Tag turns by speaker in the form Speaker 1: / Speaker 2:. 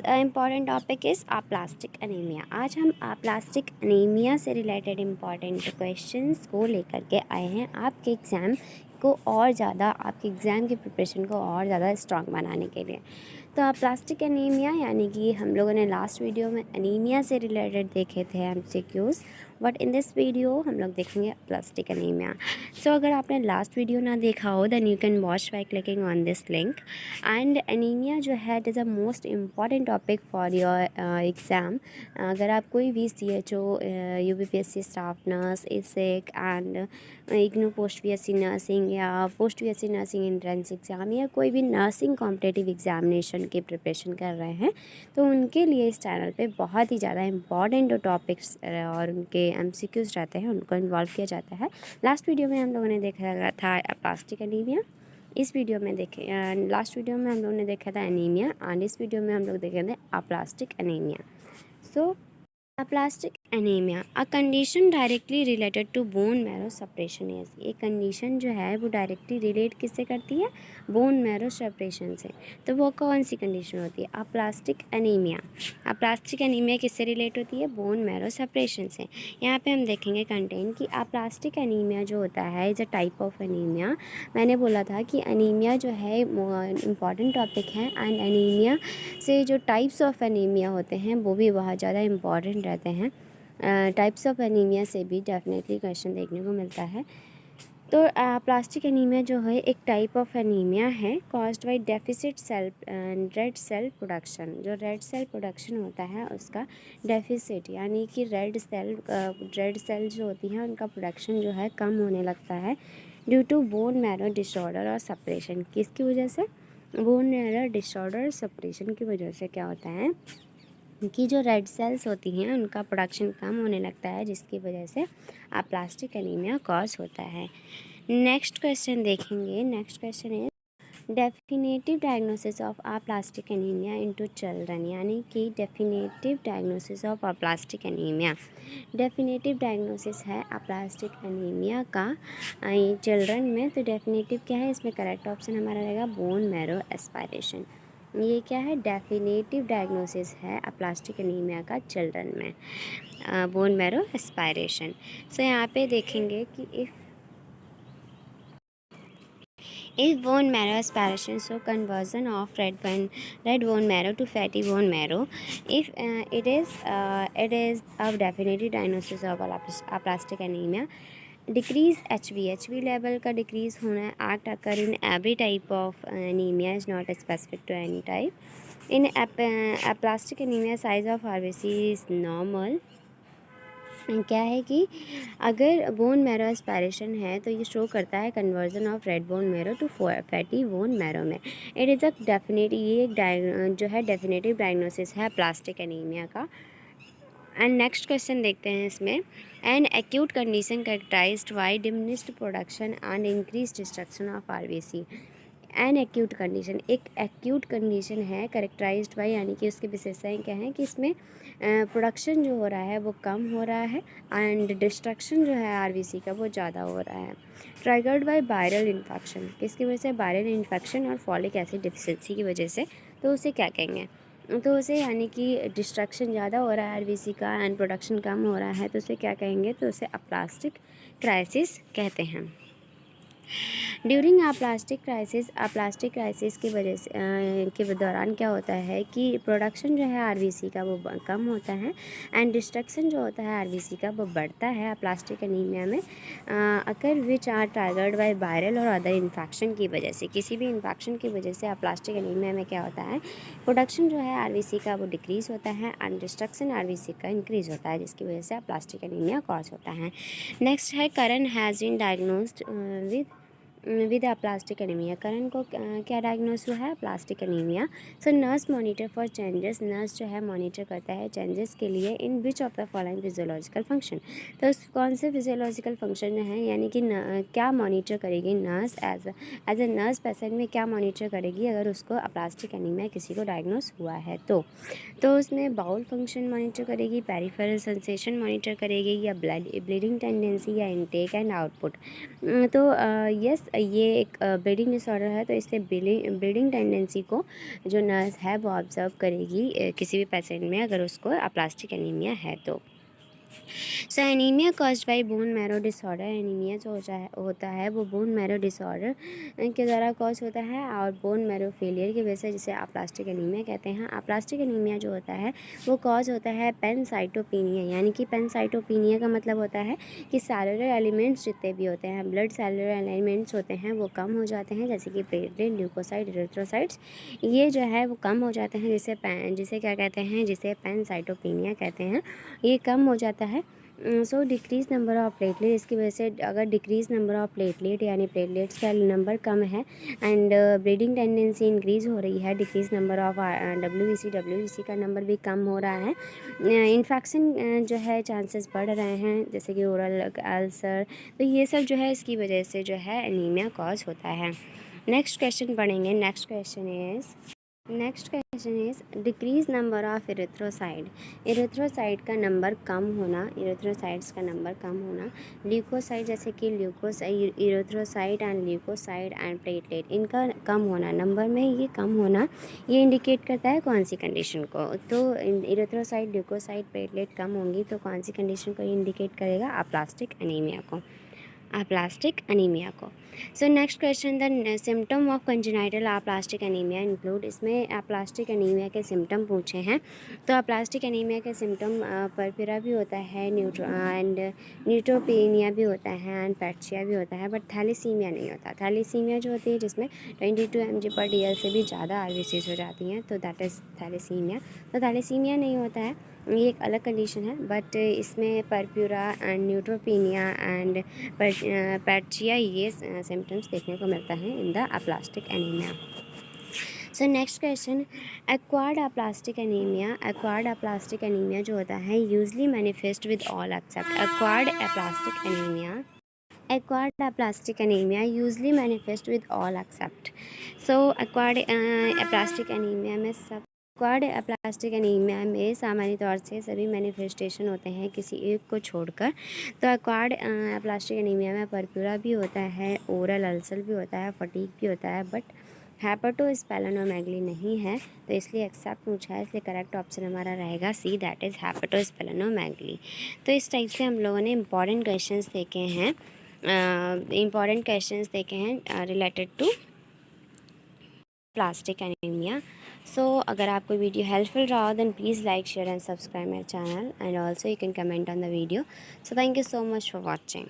Speaker 1: Important topic is plastic anaemia. आज हम plastic anaemia से रिलेटेड इम्पॉर्टेंट क्वेश्चंस को लेकर के आए हैं आपके एग्ज़ाम को और ज़्यादा, आपके एग्ज़ाम की प्रिपरेशन को और ज़्यादा स्ट्रॉन्ग बनाने के लिए। तो प्लास्टिक एनीमिया यानी कि हम लोगों ने लास्ट वीडियो में एनीमिया से रिलेटेड देखे थे MCQs, but in this video हम लोग देखेंगे प्लास्टिक एनीमिया। सो अगर आपने लास्ट वीडियो ना देखा हो then you can watch by clicking on this link. And anaemia जो है it is a most important topic for your exam. अगर आप कोई भी CHO, UPPSC स्टाफ नर्स, एसेक and IGNOU post PSC nursing या post PSC nursing entrance exam या कोई भी नर्सिंग कॉम्पिटिटिव एग्जामिनेशन की प्रिपरेशन कर रहे हैं तो उनके लिए इस चैनल पे बहुत ही ज़्यादा इम्पॉर्टेंट टॉपिक्स और उनके MCQs रहते हैं, उनको इन्वॉल्व किया जाता है। लास्ट वीडियो में हम लोगों ने देखा था प्लास्टिक एनीमिया, इस वीडियो में देखे लास्ट वीडियो में हम लोगों ने देखा था एनीमिया एंड इस वीडियो में हम लोग देखेंगे plastic anaemia. So plastic anaemia a condition directly related to bone marrow separation. ये कंडीशन जो है वो डायरेक्टली रिलेट किससे करती है? बोन मैरो सेपरेशन से। तो वो कौन सी कंडीशन होती है? Plastic anaemia. प्लास्टिक एनीमिया किससे रिलेट होती है? बोन मैरो सेपरेशन से। यहाँ पे हम देखेंगे कंटेंट कि प्लास्टिक एनीमिया जो होता है is a type of anaemia. मैंने बोला था कि एनीमिया जो है इम्पॉर्टेंट टॉपिक है एंड एनीमिया से जो टाइप्स ऑफ एनीमिया होते हैं वो भी बहुत ज़्यादा इम्पॉर्टेंट रहते हैं। टाइप्स ऑफ एनीमिया से भी डेफिनेटली क्वेश्चन देखने को मिलता है। तो प्लास्टिक एनीमिया जो है एक टाइप ऑफ एनीमिया है caused by deficit cell red cell production. जो रेड सेल प्रोडक्शन होता है उसका डेफिसिट यानी कि रेड सेल जो होती हैं उनका प्रोडक्शन जो है कम होने लगता है due to bone marrow disorder और सेपरेशन। किसकी वजह से? बोन मैरो डिसऑर्डर सेपरेशन की वजह से क्या होता है कि जो रेड सेल्स होती हैं उनका प्रोडक्शन कम होने लगता है जिसकी वजह से प्लास्टिक एनीमिया कॉज होता है। नेक्स्ट क्वेश्चन देखेंगे। नेक्स्ट क्वेश्चन है definitive diagnosis of plastic anaemia into children. यानी कि definitive diagnosis of plastic anaemia. Definitive diagnosis है प्लास्टिक एनीमिया का चिल्ड्रन में। तो डेफिनेटिव क्या है? इसमें करेक्ट ऑप्शन हमारा रहेगा बोन मैरो एस्पायरेशन। ये क्या है? डेफिनेटिव डायग्नोसिस है प्लास्टिक एनीमिया का चिल्ड्रन में, बोन मैरो एस्पायरेशन। सो यहाँ पे देखेंगे कि if bone marrow aspiration so conversion of red bone marrow to fatty bone marrow if it is of definitive diagnosis of plastic anaemia. Decrease HB level का decrease होना act occur in every type of anaemia is not specific to any type. In plastic anaemia size of RBC is normal. क्या है कि अगर bone marrow aspiration है तो ये show करता है conversion of red bone marrow to fatty bone marrow में। इट इज़ अ डेफिनेट, ये एक जो है डेफिनेटिव डायग्नोसिस है प्लास्टिक एनीमिया का। एंड नेक्स्ट क्वेश्चन देखते हैं इसमें। An acute condition characterised by diminished production and increase destruction of RBC। An acute condition एक एक्यूट कंडीशन है कैरेक्टराइज्ड बाय यानी कि उसकी विशेषताएं क्या हैं कि इसमें प्रोडक्शन जो हो रहा है वो कम हो रहा है एंड डिस्ट्रक्शन जो है RBC का वो ज़्यादा हो रहा है। ट्रिगर्ड बाय वायरल इन्फेक्शन, किसकी वजह से? वायरल इन्फेक्शन और फॉलिक एसिड डिफिशिएंसी की वजह से। तो उसे क्या कहेंगे? तो उसे यानी कि डिस्ट्रक्शन ज़्यादा हो रहा है RBC का एंड प्रोडक्शन कम हो रहा है तो उसे क्या कहेंगे? तो उसे प्लास्टिक क्राइसिस कहते हैं। ड्यूरिंग प्लास्टिक क्राइसिस की वजह से के दौरान क्या होता है कि प्रोडक्शन जो है RBC का वो कम होता है एंड डिस्ट्रक्शन जो होता है RBC का वो बढ़ता है प्लास्टिक एनीमिया में। Occur which are triggered by viral और अदर इन्फेक्शन की वजह से, किसी भी इन्फेक्शन की वजह से प्लास्टिक एनीमिया में क्या होता है? प्रोडक्शन जो है RBC का वो डिक्रीज़ होता है एंड डिस्ट्रक्शन RBC का इंक्रीज़ होता है जिसकी वजह से प्लास्टिक एनीमिया कॉज होता है। नेक्स्ट है Karan has been diagnosed with plastic anaemia. Karan को क्या डायग्नोस हुआ है? Plastic anaemia. So nurse monitor for changes, nurse जो है मॉनिटर करता है चेंजेस के लिए in which of the following physiological function. तो कौन से फिजियोलॉजिकल फंक्शन है यानी कि क्या मॉनिटर करेगी nurse as a nurse patient में क्या मॉनिटर करेगी अगर उसको प्लास्टिक एनीमिया किसी को डायग्नोस हुआ है तो उसमें बाउल फंक्शन मॉनिटर करेगी, पेरिफेरल सेंसेशन मॉनिटर करेगी या ब्लीडिंग टेंडेंसी या इनटेक एंड आउटपुट। तो यस ये एक ब्लीडिंग डिसऑर्डर है, तो इससे ब्लीडिंग टेंडेंसी को जो नर्स है वो ऑब्ज़र्व करेगी किसी भी पेशेंट में अगर उसको अप्लास्टिक एनीमिया है तो। So anaemia caused by bone marrow disorder, anaemia जो होता है वो बोन मैरो डिसऑर्डर के द्वारा कॉज होता है और बोन मैरो फेलियर की वजह से, जिसे अप्लास्टिक एनीमिया कहते हैं। अप्लास्टिक एनीमिया जो होता है वो कॉज होता है पेनसाइटोपिनिया, यानी कि पेनसाइटोपिनिया का मतलब होता है कि सेलुलर एलिमेंट्स जितने भी होते हैं, ब्लड सेलुलर एलिमेंट्स होते हैं वो कम हो जाते हैं, जैसे कि प्लेटलेट, ल्यूकोसाइट, इरिथ्रोसाइट्स, ये जो है वो कम हो जाते हैं, जिसे क्या कहते हैं, जिसे पेनसाइटोपिनिया कहते हैं, ये कम हो जाता है। सो डिक्रीज़ नंबर ऑफ़ प्लेटलेट, इसकी वजह से अगर डिक्रीज़ नंबर ऑफ़ प्लेटलेट यानी प्लेटलेट्स का नंबर कम है एंड ब्लीडिंग टेंडेंसी इंक्रीज़ हो रही है, डिक्रीज़ नंबर ऑफ़ डब्ल्यूबीसी का नंबर भी कम हो रहा है, इन्फेक्शन जो है चांसेस बढ़ रहे हैं, जैसे कि ओरल अल्सर, तो ये सब जो है इसकी वजह से जो है एनीमिया कॉज होता है। नेक्स्ट क्वेश्चन पढ़ेंगे। Next question is decrease number of erythrocyte, erythrocyte का नंबर कम होना, इरिथ्रोसाइड्स का नंबर कम होना, ल्यूकोसाइड जैसे कि इरिथ्रोसाइड एंड ल्यूकोसाइड एंड प्लेटलेट, इनका कम होना, नंबर में ये कम होना, ये इंडिकेट करता है कौन सी कंडीशन को? तो इरिथ्रोसाइड, ल्यूकोसाइड, प्लेटलेट कम होंगी तो कौन सी कंडीशन को इंडिकेट करेगा? अप्लास्टिक एनीमिया को, अप्लास्टिक एनीमिया को। So next question, the symptom of congenital aplastic anaemia include, इसमें अप्लास्टिक एनीमिया के सिम्टम पूछे हैं। तो अप्लास्टिक एनीमिया के सिम्टम परपिरा भी होता है, न्यूट्रोपेनिया भी होता है एंड पैट्सिया भी होता है, बट थैलेसीमिया नहीं होता। थैलेसीमिया जो होती है जिसमें 22 mg/dl से भी ज़्यादा RBCs हो जाती हैं, तो दैट इज़ थैलेसीमिया। तो थैलेसीमिया नहीं होता है, ये एक अलग कंडीशन है, बट इसमें परप्यूरा एंड न्यूट्रोपेनिया एंड पैट्सिया ये सिम्टम्स देखने को मिलता है in the aplastic anaemia. So next question, acquired aplastic anaemia, acquired aplastic anaemia जो होता है usually manifest with all except, acquired aplastic anaemia usually manifest with all except. So acquired aplastic anaemia में acquired aplastic anaemia में सामान्य तौर से सभी manifestation होते हैं किसी एक को छोड़कर। तो एक्वायर्ड अप्लास्टिक एनीमिया में परप्यूरा भी होता है, ओरल अल्सर भी होता है, फटीग भी होता है, बट हेपेटोस्पेलेनोमेगली नहीं है, तो इसलिए एक्सेप्ट पूछा है, इसलिए करेक्ट ऑप्शन हमारा रहेगा सी, दैट इज़ हेपेटोस्पेलेनोमेगली। तो इस टाइप से हम लोगों ने इंपॉर्टेंट क्वेश्चंस देखे हैं related to plastic anaemia. So अगर आपको वीडियो हेल्पफुल रहा हो then please like, share and subscribe my channel and also you can comment on the video. So thank you so much for watching.